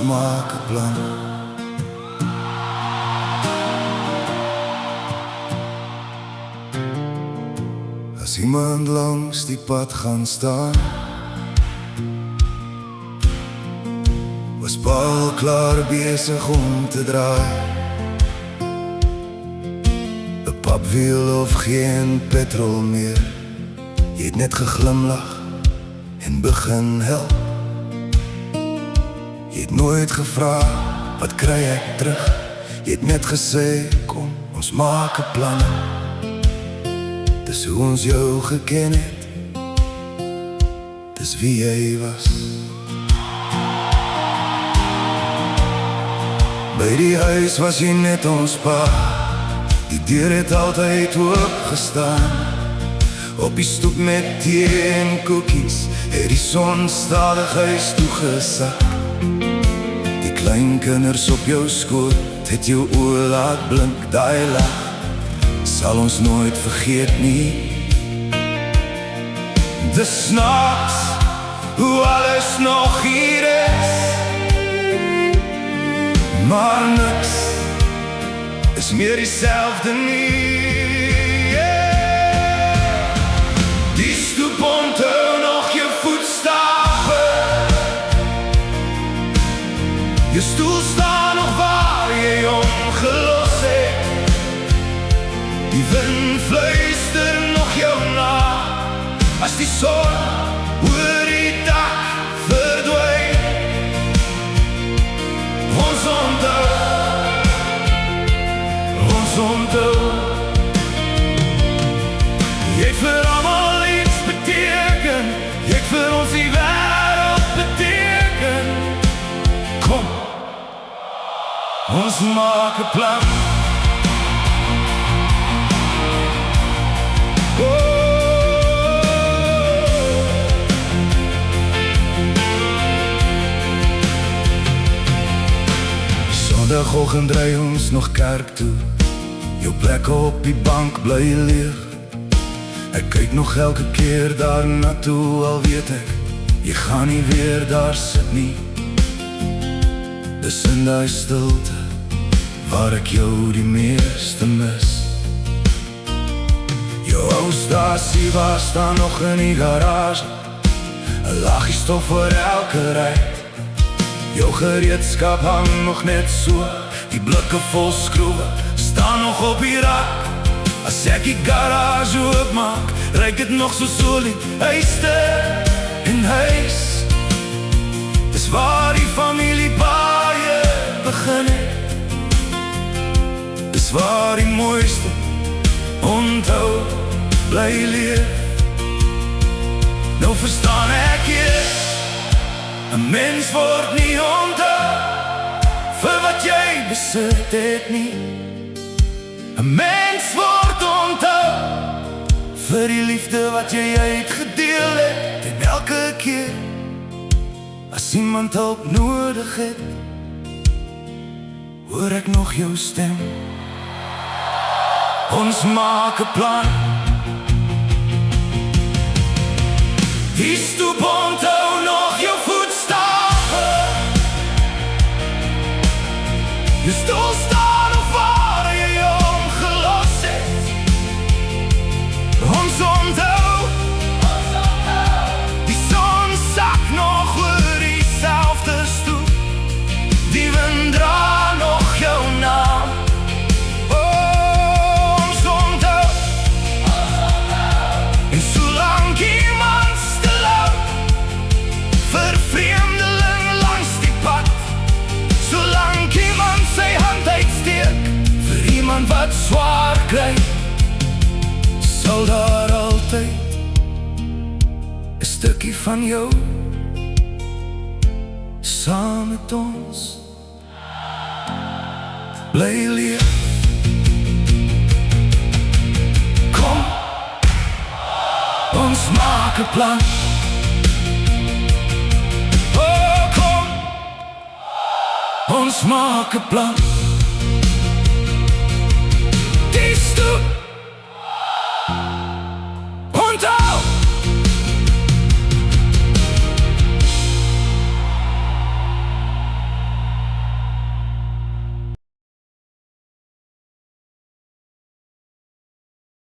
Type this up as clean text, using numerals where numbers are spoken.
maak 'n plan. As iemand langs die pad gaan staan, was Paul klaar besig om te draai. 'n Papwiel of geen petrol meer, jy het net geglimlag en begin help. Jy het nooit gevra, wat kry ek terug? Jy het net gesê, kom, ons maak 'n plan. Dis hoe ons jou geken het, dis wie jy was. By die huis was jy net ons pa, die deur het altyd oop gestaan. Op die stoep met thee en koekies, het die son stadig huis toegesak. Die klein kinders op jou skoot, het jou oë laat blink, daai lag sal ons nooit vergeet nie. Dis snaaks, hoe alles nog hier is, maar niks is meer dieselfde nie. Die stoep onthou nog jou voetstappe, jou stoel staan nog waar jy hom gelos het. Die wind fluister nog jou na, as die son oor die dak verdwyn. Ons onthou, ons onthou. Jy het vir almal iets beteken, jy het vir ons die wêreld beteken. Kom, ons maak 'n plan. Sondagoggend ry ons nog kerk toe, jou plek op die bank bly leeg. Ek kyk nog elke keer daarna toe, al weet ek, jy gaan nie weer daar sit nie. Dis in die stilte, waar ek jou die meeste mis. Jou ou stasie was staan nog in die garage, 'n laagie stof vir elke ry. Jou gereedskap hang nog net so, die blikke vol skroewe staan nog op die rak. As ek die garage oopmaak, ruik het nog so solie, huiste en huis. Dis waar die familie baie begin het, dis waar die mooiste onthou bly leef. Nou verstaan ek hier, 'n mens word nie onthou vir wat jy besit het nie. 'n Mens word onthou vir die liefde wat jy uitgedeel het. En elke keer as iemand hulp nodig het, hoor ek nog jou stem. Ons maak 'n plan. Die stoep onthou nog jou voetstappe, jou stoel staan nog waar jy hom gelos het. Ons onthou, die son sak nog oor dieselfde stoep, die wind dra nog jou naam. Ons onthou, en solank iemand stil hou vir vreemdeling langs die pad, solank iemand sy hand uitsteek vir iemand wat swaar kry, sal daar altyd 'n stukkie van jou saam met ons bly leef. Kom, ons maak 'n plan. Oh, kom, ons maak 'n plan.